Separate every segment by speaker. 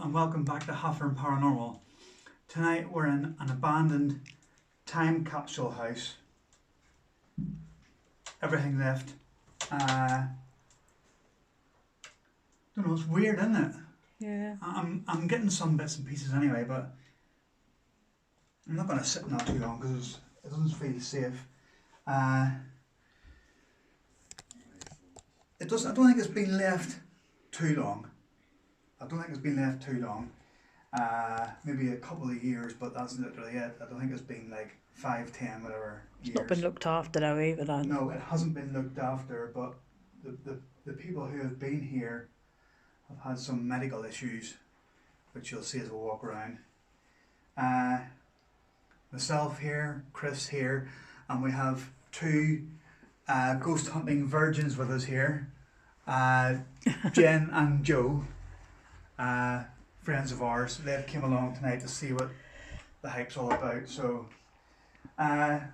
Speaker 1: and welcome back to Haffer Paranormal. Tonight we're in an abandoned time capsule house. Everything left. Don't know, it's weird, isn't it?
Speaker 2: Yeah.
Speaker 1: I'm getting some bits and pieces anyway, but I'm not going to sit in that too long because it doesn't feel safe. I don't think it's been left too long. Maybe a couple of years, but that's literally it. I don't think it's been like 5, 10, whatever years.
Speaker 2: It's not been looked after though either though.
Speaker 1: No, it hasn't been looked after, but the people who have been here have had some medical issues, which you'll see as we walk around. Myself here, Chris here, and we have two ghost hunting virgins with us here. Jen and Joe, friends of ours. They've came along tonight to see what the hype's all about. So we're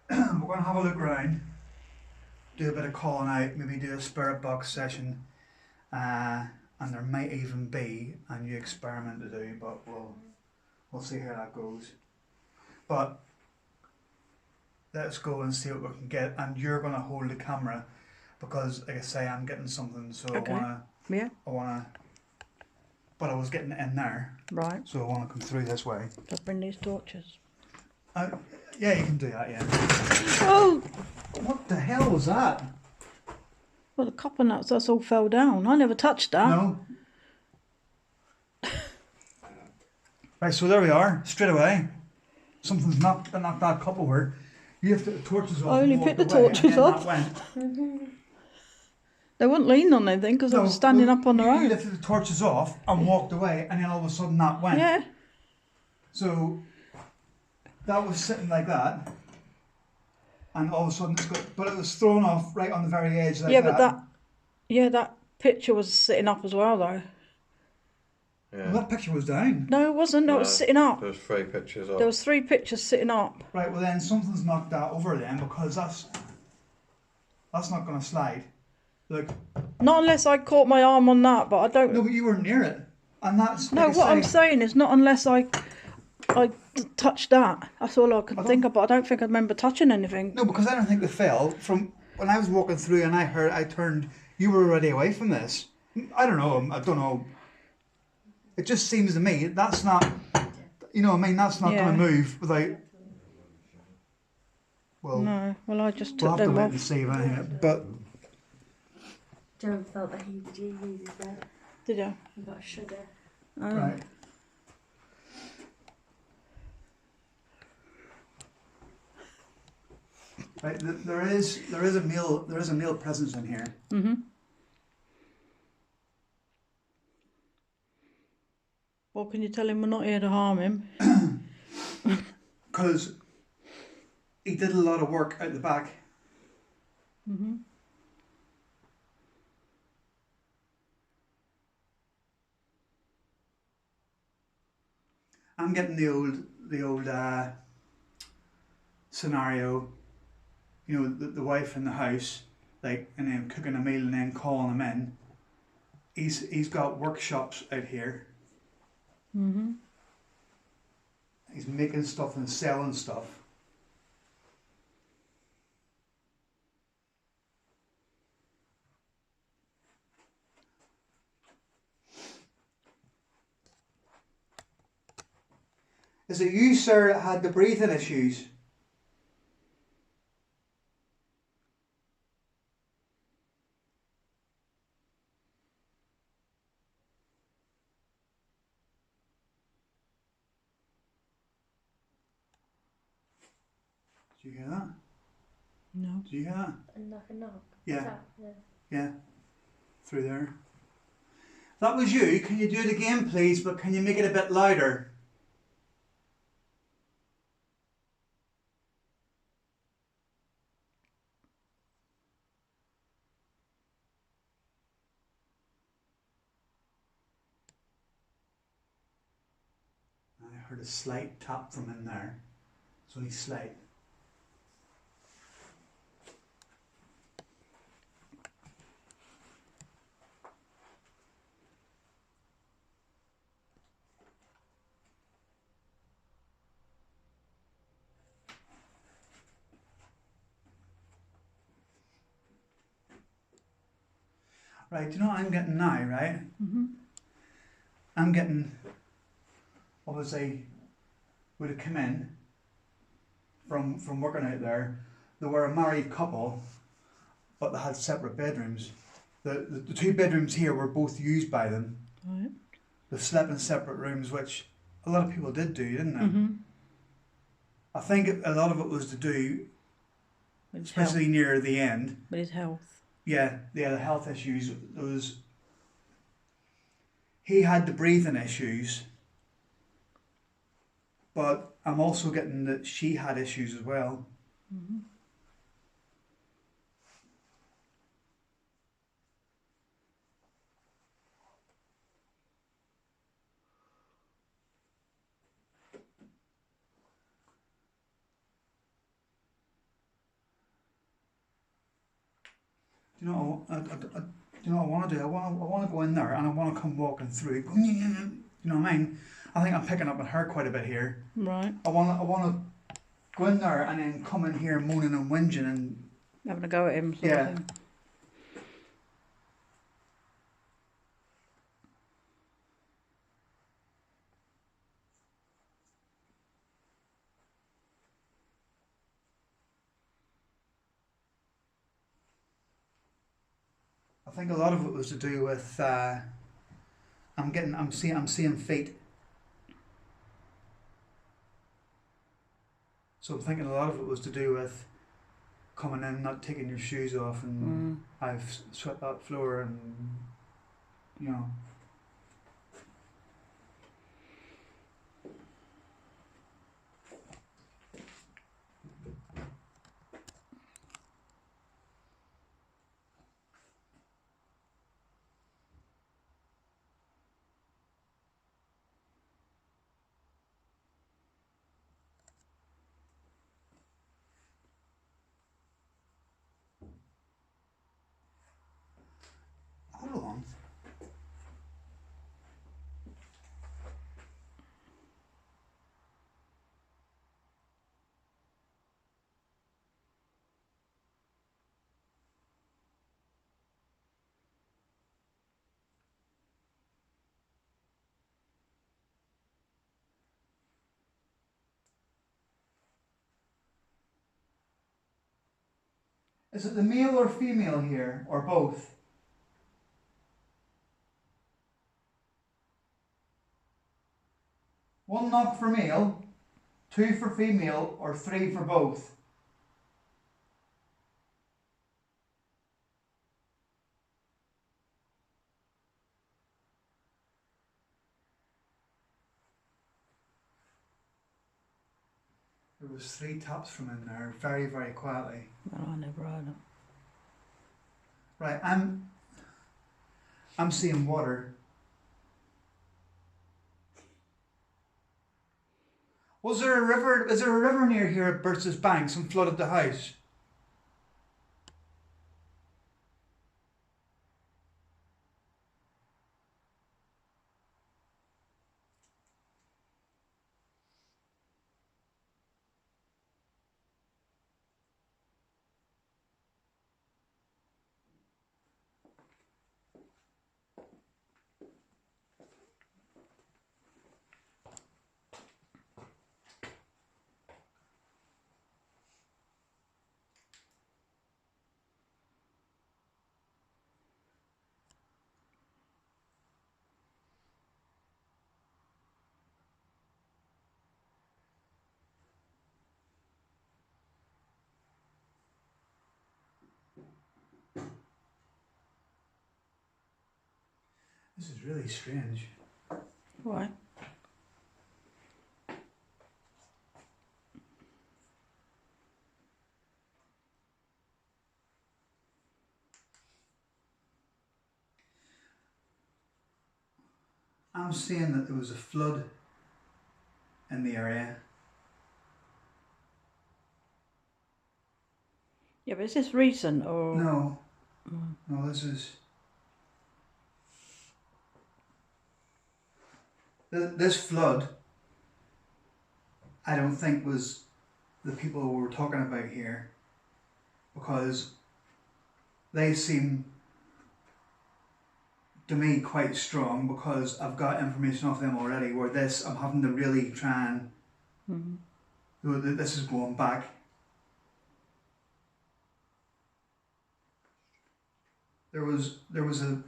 Speaker 1: going to have a look around, do a bit of calling out, maybe do a spirit box session, and there might even be a new experiment to do, but we'll see how that goes. But let's go and see what we can get, and you're going to hold the camera because, like I say, I'm getting something, so
Speaker 2: Okay.
Speaker 1: I wanna, but I was getting it in there,
Speaker 2: Right.
Speaker 1: so I want to come through this way.
Speaker 2: Let's bring these torches.
Speaker 1: Yeah, you can do that. Yeah.
Speaker 2: Oh!
Speaker 1: What the hell was that?
Speaker 2: Well, the copper nuts, that's all fell down. I never touched that.
Speaker 1: No. Right, so there we are, straight away. Something's knocked that cup over. You have to put the torches off.
Speaker 2: I only
Speaker 1: and walk
Speaker 2: picked the
Speaker 1: away,
Speaker 2: torches
Speaker 1: and then
Speaker 2: off.
Speaker 1: that went.
Speaker 2: They wouldn't lean on anything because they were standing up on their
Speaker 1: You
Speaker 2: own.
Speaker 1: lifted the torches off and walked away, and then all of a sudden that went.
Speaker 2: Yeah.
Speaker 1: So that was sitting like that, and all of a sudden it's got. But it was thrown off right on the very edge like
Speaker 2: Yeah,
Speaker 1: that.
Speaker 2: but that picture was sitting up as well though.
Speaker 3: Yeah.
Speaker 1: Well, that picture was down.
Speaker 2: No, it wasn't. It was sitting up.
Speaker 3: There's 3 pictures up.
Speaker 2: There was 3 pictures sitting up.
Speaker 1: Right. Well, then something's knocked that over then, because that's not going to slide. Look.
Speaker 2: Not unless I caught my arm on that, but I don't.
Speaker 1: No, but you weren't near it, and that's.
Speaker 2: No,
Speaker 1: like
Speaker 2: what I'm
Speaker 1: say,
Speaker 2: saying is not unless I touched that. That's all I could think of, but I don't think I remember touching anything.
Speaker 1: No, because I don't think they fell from when I was walking through and I turned. You were already away from this. I don't know. I don't know. It just seems to me that's not. You know, what I mean, that's not going to move without. Well.
Speaker 2: No. Well, I just
Speaker 1: We'll
Speaker 2: took
Speaker 1: have to
Speaker 2: them
Speaker 1: wait
Speaker 2: off.
Speaker 1: and see if anything. But
Speaker 4: Joe felt that he uses that.
Speaker 2: Did you?
Speaker 4: He got sugar.
Speaker 2: Oh.
Speaker 1: right. Right, there is a male presence in here.
Speaker 2: Mhm. Well, can you tell him we're not here to harm him?
Speaker 1: Because he did a lot of work out the back.
Speaker 2: Mhm.
Speaker 1: I'm getting the old scenario. You know, the wife in the house, like, and then cooking a meal and then calling him in. He's got workshops out here.
Speaker 2: Mhm.
Speaker 1: He's making stuff and selling stuff. Is it you, sir, that had the breathing issues? Did you hear that?
Speaker 2: No.
Speaker 1: Did you hear that?
Speaker 4: And knock a knock.
Speaker 1: Yeah.
Speaker 4: Yeah.
Speaker 1: Yeah. Through there. That was you. Can you do it again, please? But can you make it a bit louder? I heard a slight tap from in there. It's only slight. Right, do you know what I'm getting now, right?
Speaker 2: Mm-hmm.
Speaker 1: I'm getting, obviously, would have come in from working out there. They were a married couple, but they had separate bedrooms. The two bedrooms here were both used by them.
Speaker 2: Right.
Speaker 1: They slept in separate rooms, which a lot of people did do, didn't they?
Speaker 2: Mm-hmm.
Speaker 1: I think a lot of it was to do,
Speaker 2: With his health.
Speaker 1: especially near the end.
Speaker 2: With his health.
Speaker 1: Yeah, the health issues. He had the breathing issues, but I'm also getting that she had issues as well.
Speaker 2: Mm-hmm.
Speaker 1: Do you know what do you know what I want to do? I want to go in there and I want to come walking through. You know what I mean? I think I'm picking up on her quite a bit here.
Speaker 2: Right.
Speaker 1: I want to go in there and then come in here moaning and whinging and
Speaker 2: Having a go at him. Sort
Speaker 1: Yeah.
Speaker 2: of thing.
Speaker 1: I think a lot of it was to do with I'm seeing feet. So I'm thinking a lot of it was to do with coming in, not taking your shoes off, and I've swept that floor, and you know. Hold on. Is it the male or female here, or both? One knock for male, two for female, or three for both? There was three taps from in there, very, very quietly.
Speaker 2: Well, I never heard it.
Speaker 1: Right, I'm seeing water. Was there a river? Is there a river near here at Burst's Banks and flooded the house? This is really strange.
Speaker 2: Why?
Speaker 1: I'm seeing that there was a flood in the area.
Speaker 2: Yeah, but is this recent or?
Speaker 1: No, no, this is. This flood, I don't think was the people we're talking about here, because they seem to me, quite strong because I've got information off them already. Where this, I'm having to really try and. This is going back. There was a.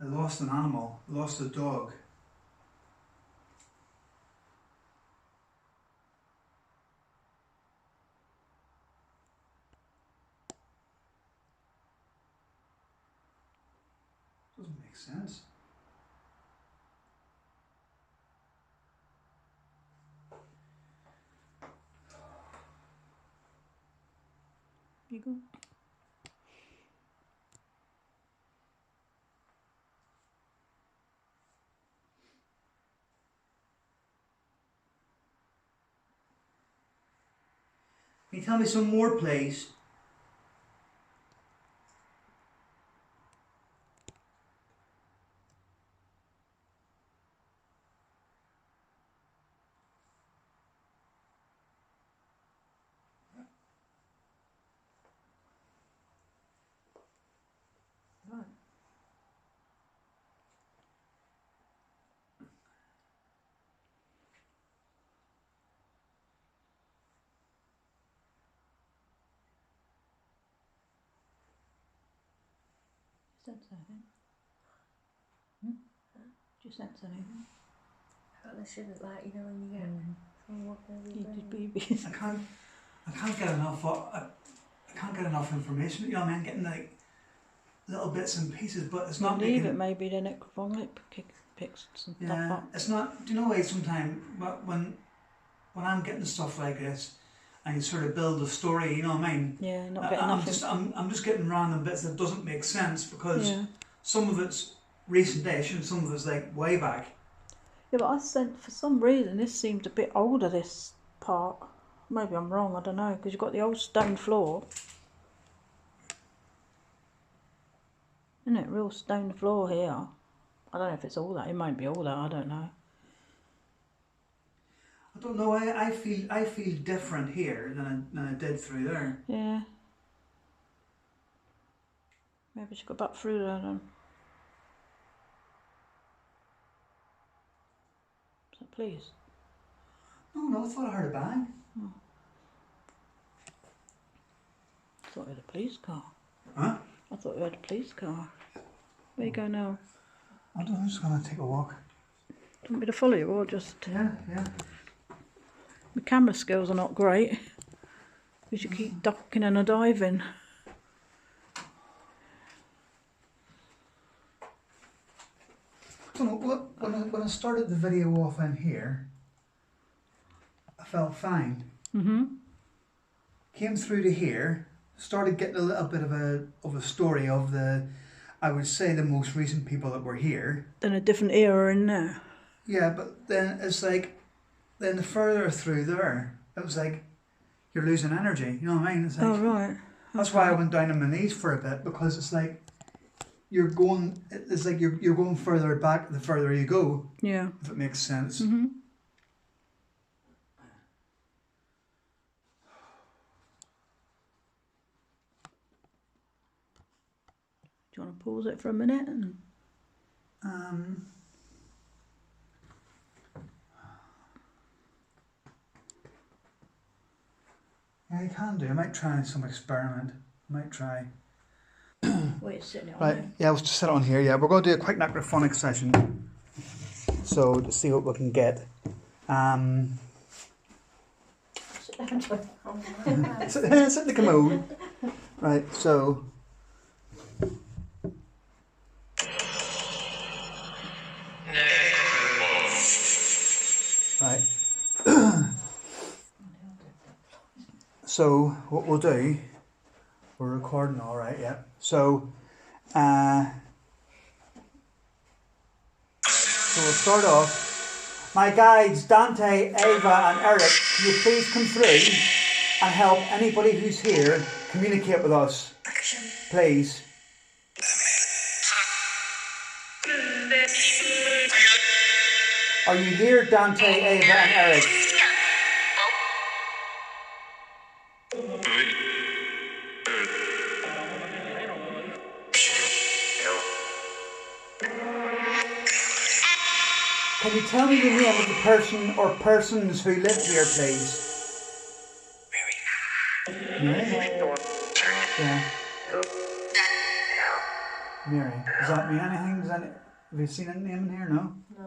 Speaker 1: I lost an animal, lost a dog. Doesn't make sense.
Speaker 2: You go.
Speaker 1: Can you tell me some more, please?
Speaker 2: Right. Sense anything? Do you sense anything?
Speaker 4: I shouldn't, like, you know, when you get someone walking over your
Speaker 2: Heated
Speaker 4: brain.
Speaker 2: babies.
Speaker 1: I can't get enough. I can't get enough information. You know what I mean? I'm getting like little bits and pieces, but it's not
Speaker 2: Leave
Speaker 1: making.
Speaker 2: it, maybe the necrophonic picks some stuff
Speaker 1: Yeah,
Speaker 2: up.
Speaker 1: it's not. Do you know why sometimes when I'm getting stuff like this, and you sort of build a story, you know what I mean?
Speaker 2: Yeah, not getting nothing.
Speaker 1: I'm just getting random bits that doesn't make sense because
Speaker 2: Yeah.
Speaker 1: some of it's recent-ish and some of it's like way back.
Speaker 2: Yeah, but I sent, for some reason, this seemed a bit older, this part. Maybe I'm wrong, I don't know, because you've got the old stone floor. Isn't it? Real stone floor here. I don't know if it's all that. It might be all that, I don't know.
Speaker 1: I don't know. I feel different here than I did through there.
Speaker 2: Yeah. Maybe she got back through there then. So please.
Speaker 1: No, I thought I heard a bang.
Speaker 2: I thought we had a police car.
Speaker 1: Huh?
Speaker 2: I thought we had a police car. Where you go now?
Speaker 1: I don't know, I'm just going to take a walk.
Speaker 2: Do you want me to follow you or just...
Speaker 1: Yeah.
Speaker 2: My camera skills are not great. We should keep ducking and diving.
Speaker 1: I don't know, look, when I started the video off in here, I felt fine. Came through to here, started getting a little bit of a story of the, I would say, the most recent people that were here.
Speaker 2: Then a different era in there.
Speaker 1: Yeah, but then it's like, then the further through there, it was like, you're losing energy, you know what I mean? It's like,
Speaker 2: Oh, right.
Speaker 1: That's why I went down on my knees for a bit, because it's like, it's like you're going further back the further you go.
Speaker 2: Yeah.
Speaker 1: If it makes sense.
Speaker 2: Do you want to pause it for a minute? And...
Speaker 1: Yeah, you can do. I might try some experiment. I might try.
Speaker 2: Wait, sitting it on
Speaker 1: Right,
Speaker 2: there.
Speaker 1: yeah, we'll just set it on here. Yeah, we're going to do a quick necrophonic session. So, to see what we can get.
Speaker 2: Sit down, Joy.
Speaker 1: Sit in the commode. Right, so. Right. So, what we'll do, we're recording all right, yeah. So we'll start off. My guides, Dante, Ava and Eric, can you please come through and help anybody who's here communicate with us? Please. Are you here, Dante, Ava, and Eric? Can you tell me the name of the person or persons who live here, please? Mary? Yeah. Mary. Does that mean anything? Have you seen any name in here? No?
Speaker 4: No.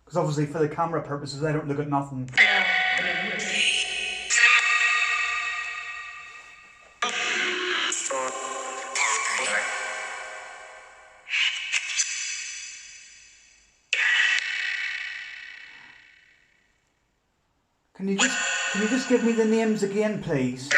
Speaker 1: Because obviously for the camera purposes, I don't look at nothing. Can you just give me the names again, please?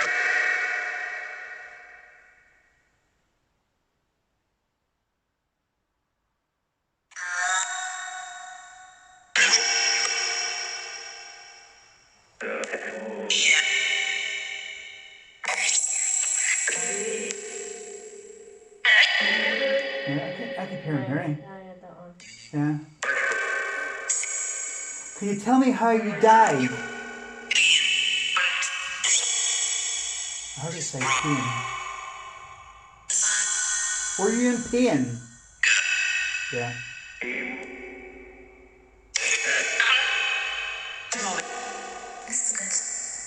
Speaker 1: Yeah, I keep hearing Mary.
Speaker 4: I had that one.
Speaker 1: Yeah. Can you tell me how you died? I heard it say pain. Were you in pain? Yeah.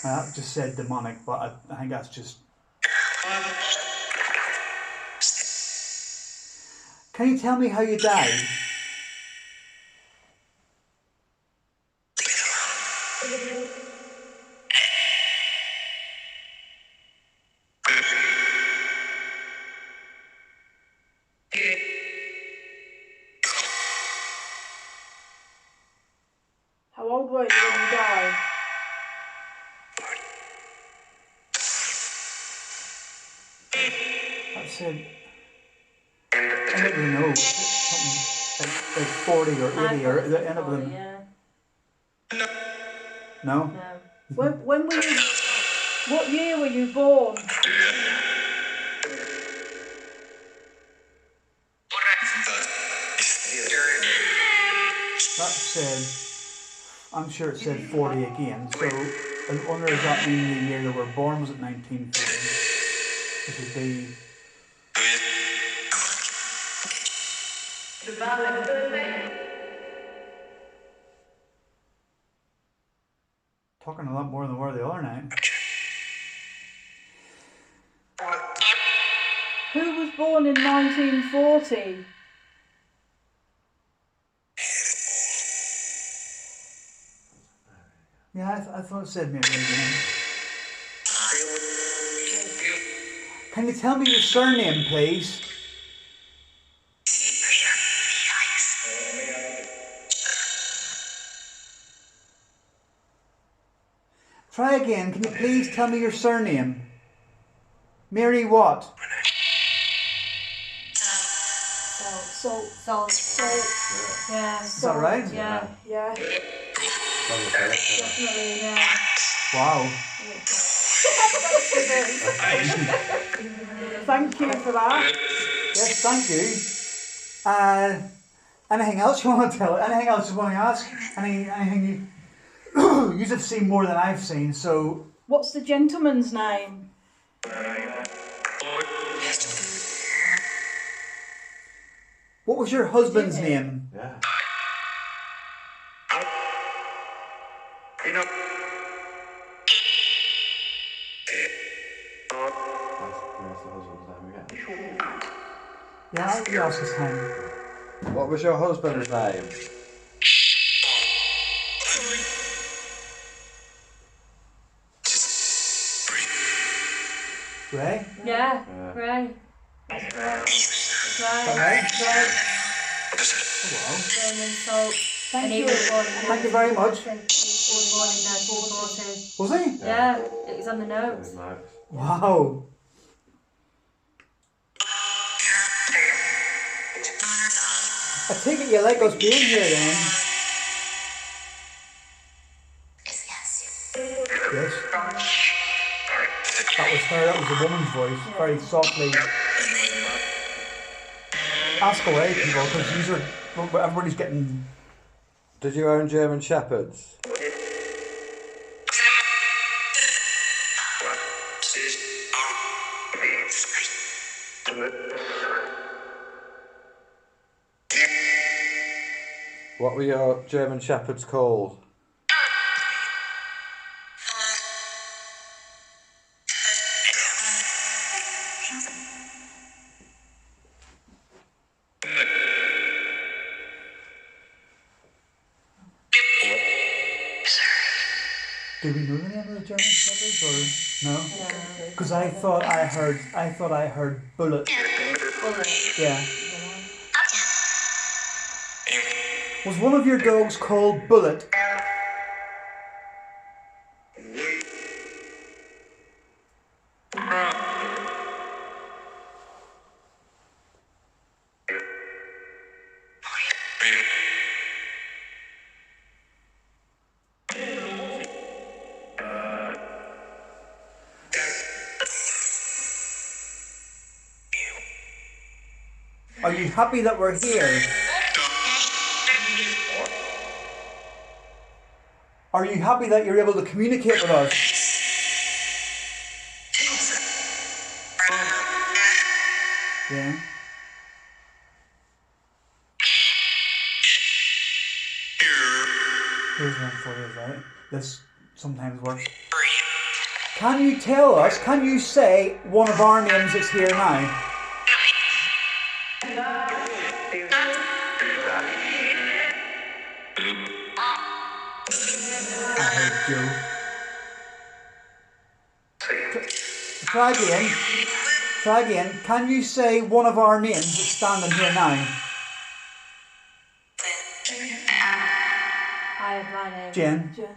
Speaker 1: That just said demonic, but I think that's just... Can you tell me how you died?
Speaker 2: How old were you when you died?
Speaker 1: That said... I don't really know. Something like 40 or 80 or the end of them.
Speaker 4: Yeah.
Speaker 1: No?
Speaker 4: No.
Speaker 2: When were you? What year were you born?
Speaker 1: That said, I'm sure it said 40 again, so I wonder does that mean the year they were born was it 1940? Which would be... Talking a lot more than we were the other night.
Speaker 2: Who was born in 1940?
Speaker 1: Yeah, I thought it said Mary again. Can you tell me your surname, please? Try again. Can you please tell me your surname? Mary what?
Speaker 2: Salt.
Speaker 4: Yeah.
Speaker 1: Is that right?
Speaker 4: Yeah.
Speaker 2: Yeah.
Speaker 4: Definitely, yeah.
Speaker 1: Wow.
Speaker 2: Thank you for that.
Speaker 1: Yes, thank you. Anything else you want to tell? Anything else you want to ask? Anything you you've seen more than I've seen, so...
Speaker 2: What's the gentleman's name?
Speaker 1: What was your husband's name?
Speaker 3: Yeah. That's the husband's name again.
Speaker 1: Yeah, you ask his time.
Speaker 3: What was your husband's name?
Speaker 1: Ray?
Speaker 4: Yeah.
Speaker 3: Yeah.
Speaker 4: Right. That's right.
Speaker 1: Is that right?
Speaker 4: Right.
Speaker 1: Oh, wow.
Speaker 4: Raymond Salt.
Speaker 2: Thank
Speaker 4: And he
Speaker 2: you.
Speaker 4: was born.
Speaker 1: Thank you very much.
Speaker 4: He was born in 1940.
Speaker 1: Was he?
Speaker 4: Yeah. It was on the notes.
Speaker 1: Wow. I take it you like us being here then? Yes. That was her, that was a woman's voice, very softly. Ask away, people, because everybody's getting
Speaker 3: Did you own German Shepherds? What were your German Shepherds called?
Speaker 1: Do we know the name of the German Shepherds or no? Because I thought I heard Bullet.
Speaker 4: Bullet.
Speaker 1: Yeah. Was one of your dogs called Bullet? Are you happy that we're here? Are you happy that you're able to communicate with us? Yeah. Here's one for you, right? This sometimes works. Can you tell us, can you say one of our names that's here now? I heard Joe. Try again. Try again. Can you say one of our names that's standing here now?
Speaker 4: I have my name.
Speaker 1: Jen.
Speaker 2: Jen.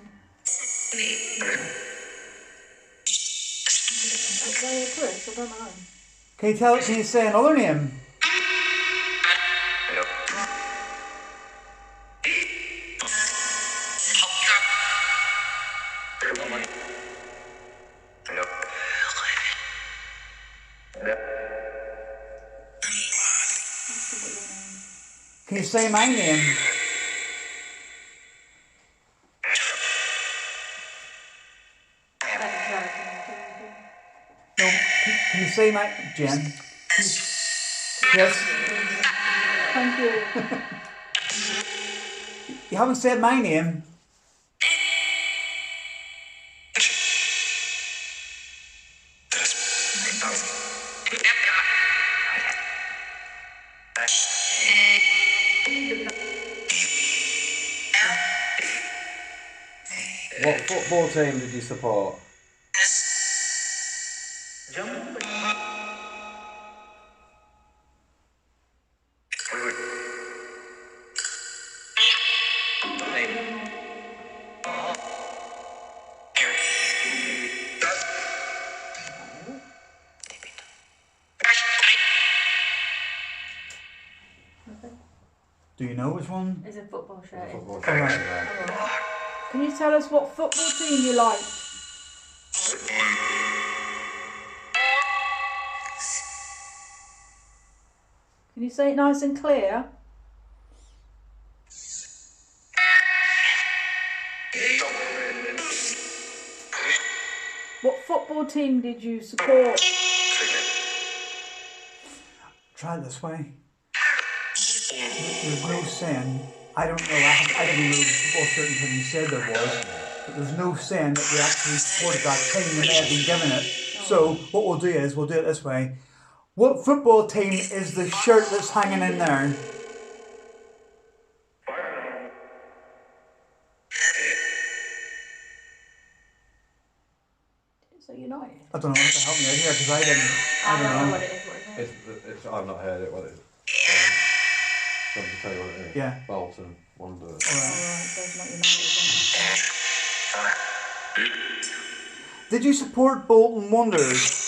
Speaker 2: Is that Chris? I don't know.
Speaker 1: Can you say another name? Can you say my name? No. Can you say my Jen? Yes.
Speaker 2: Thank you.
Speaker 1: You haven't said my name.
Speaker 3: What football team did you support?
Speaker 1: Do you know which one?
Speaker 4: It's a football shirt.
Speaker 3: Football
Speaker 1: All right.
Speaker 3: team, yeah.
Speaker 2: Can you tell us what football team you liked? Can you say it nice and clear? What football team did you support?
Speaker 1: Try it this way. There's no saying. I don't know. I didn't know the football shirt until you said there was. But there's no saying that we actually supported that team that may have been given it. So what we'll do is we'll do it this way. What football team is the shirt that's hanging in there?
Speaker 2: So United.
Speaker 1: I don't know what to help me out here because I
Speaker 4: I don't know
Speaker 1: know.
Speaker 4: what it is. What it is.
Speaker 3: It's I've not heard it. What it is? Do you want me to tell you what it is?
Speaker 1: Yeah.
Speaker 3: Bolton Wanderers.
Speaker 2: Alright, there's not United.
Speaker 1: Did you support Bolton Wanderers?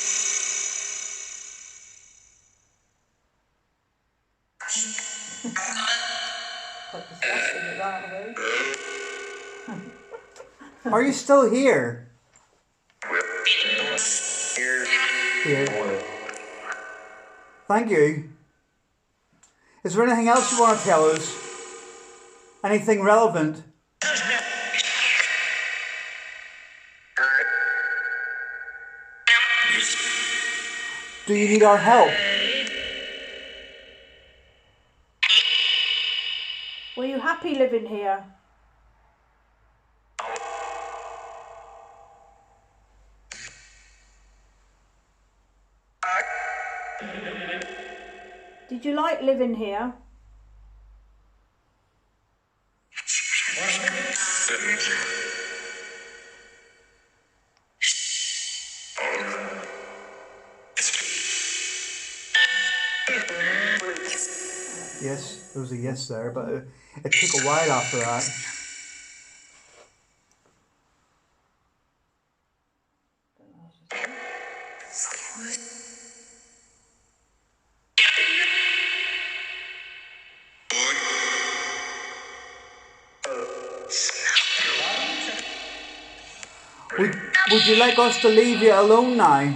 Speaker 2: Quite disgusting at that, though.
Speaker 1: Are you still here? Here. Thank you. Is there anything else you want to tell us? Anything relevant? Do you need our help?
Speaker 2: Were you happy living here? Did you like living here?
Speaker 1: Yes, there was a yes there, but it took a while after that. Would you like us to leave you alone now?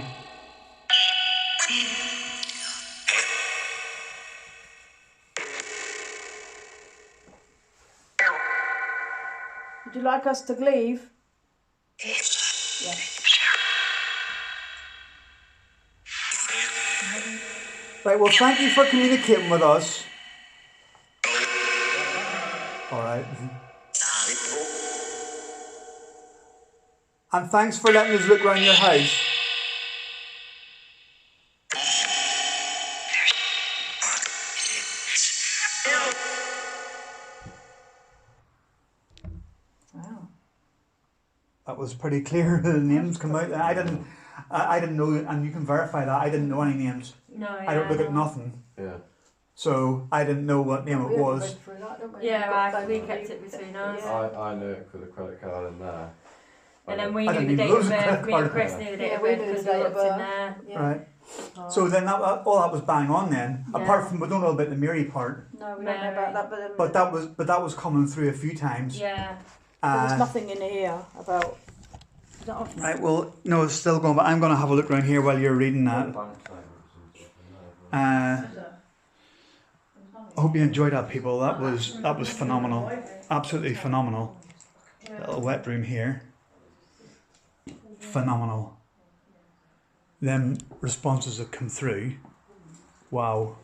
Speaker 2: Would you like us to leave? Yes.
Speaker 1: Right, well, thank you for communicating with us. All right. And thanks for letting us look around your house.
Speaker 2: Wow.
Speaker 1: That was pretty clear. The names come out. I didn't know, and you can verify that. I didn't know any names.
Speaker 4: No, yeah,
Speaker 1: I don't look at nothing.
Speaker 3: Yeah.
Speaker 1: So I didn't know what name it was.
Speaker 4: Yeah, we kept it between us.
Speaker 2: Yeah.
Speaker 3: I knew it for the credit card in there.
Speaker 4: And then we
Speaker 1: I
Speaker 4: knew
Speaker 1: didn't
Speaker 4: the
Speaker 1: even
Speaker 4: date of
Speaker 1: lose a
Speaker 4: birth.
Speaker 1: credit
Speaker 4: Me and
Speaker 1: card.
Speaker 4: Chris knew the date
Speaker 2: Yeah,
Speaker 4: of
Speaker 2: we
Speaker 4: birth
Speaker 2: knew
Speaker 4: because
Speaker 2: the
Speaker 4: we
Speaker 2: date of
Speaker 4: looked in
Speaker 2: birth.
Speaker 4: there.
Speaker 2: Yeah.
Speaker 1: Right. So then all that was bang on then.
Speaker 4: Yeah.
Speaker 1: Apart from we don't know about the Mary part,
Speaker 2: No, we don't know about that,
Speaker 1: but that was coming through a few times.
Speaker 4: Yeah.
Speaker 2: there was
Speaker 1: Uh,
Speaker 2: nothing in here about. Is that off now?
Speaker 1: Right. Well, no, it's still going, but I'm going to have a look around here while you're reading that.
Speaker 3: Bank statements and stuff in there.
Speaker 1: I hope you enjoyed that, people. That was phenomenal, absolutely phenomenal. Little wet room here, phenomenal. Them responses that come through, wow.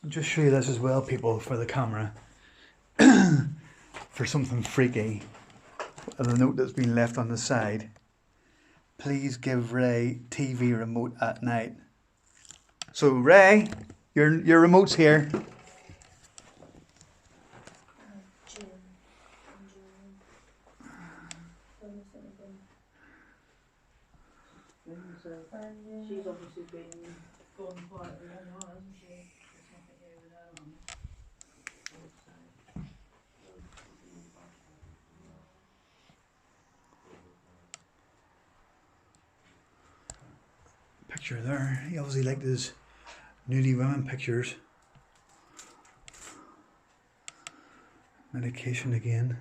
Speaker 1: I'll just show you this as well, people, for the camera. For something freaky. A note that's been left on the side. Please give Ray TV remote at night. So Ray, your remote's here.
Speaker 2: She's obviously been gone quite a long while, hasn't she? There's nothing here with her on.
Speaker 1: Picture there. He obviously liked his nudie women pictures. Medication again.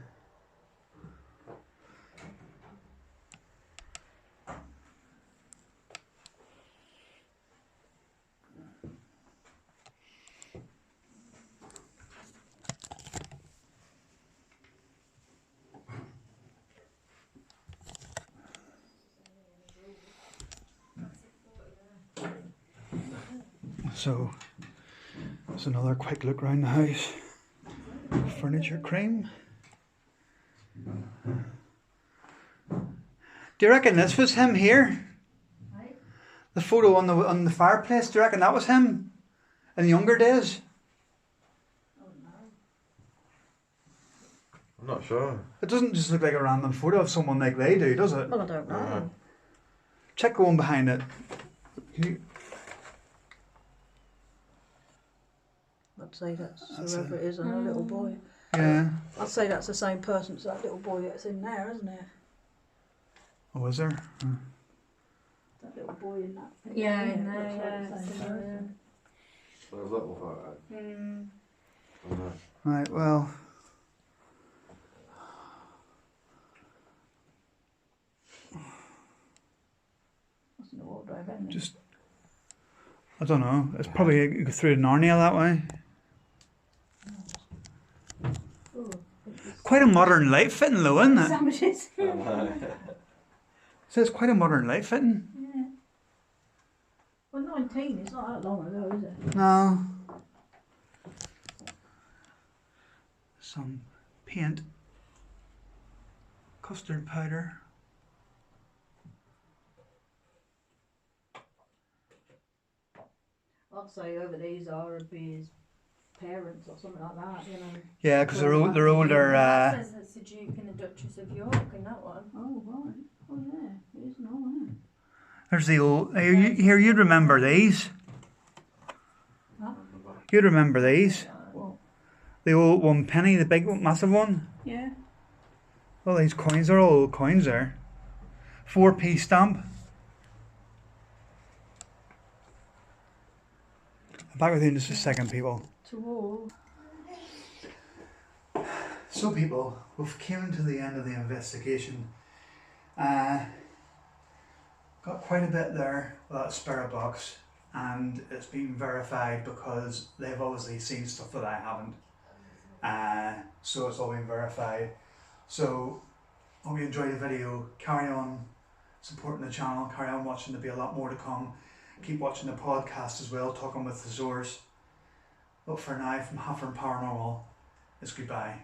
Speaker 1: So, there's another quick look around the house. Furniture cream. Do you reckon this was him here? The photo on the fireplace, do you reckon that was him in the younger days?
Speaker 3: I'm not sure.
Speaker 1: It doesn't just look like a random photo of someone like they do, does it?
Speaker 2: Well, I don't know.
Speaker 1: Check the one behind it.
Speaker 2: I'd say that's
Speaker 1: That's
Speaker 2: whoever it is and a little boy.
Speaker 1: Yeah.
Speaker 2: I'd say that's the same person as that little boy that's in there, isn't it?
Speaker 1: Oh, is there?
Speaker 2: That little boy in that.
Speaker 4: Yeah,
Speaker 2: Looks
Speaker 4: in there,
Speaker 2: like
Speaker 4: yeah.
Speaker 2: the same person.
Speaker 3: Those little photos. I know.
Speaker 1: Right, well.
Speaker 2: That's in the wardrobe, isn't it?
Speaker 1: Just, I don't know. It's probably you go through Narnia that way.
Speaker 2: Ooh,
Speaker 1: Quite a modern light fitting though, isn't it?
Speaker 2: sandwiches.
Speaker 3: I know.
Speaker 1: So it's quite a modern light fitting.
Speaker 2: Yeah. Well, 19 is not that long ago, is it?
Speaker 1: No. Some paint. Custard powder.
Speaker 2: I'd say over these are would be his parents or something like that, you know.
Speaker 1: Yeah, because they're older.
Speaker 4: That says that's the Duke and the Duchess of York in that one.
Speaker 2: Oh, right. Oh, yeah. It is not, isn't it?
Speaker 1: There's the old. Here, you'd remember these.
Speaker 2: Huh?
Speaker 1: You'd remember these.
Speaker 2: What?
Speaker 1: The old 1 penny, the big, massive one.
Speaker 2: Yeah.
Speaker 1: All these coins are all old coins there. 4p stamp. I'm back with you in just a second, people.
Speaker 2: To all.
Speaker 1: So, people, we've came to the end of the investigation. Got quite a bit there with that spirit box, and it's been verified because they've obviously seen stuff that I haven't. So it's all been verified. So, hope you enjoyed the video. Carry on supporting the channel, carry on watching, there'll be a lot more to come. Keep watching the podcast as well, Talking with the Zors. But for now, from Huffern Paranormal, it's goodbye.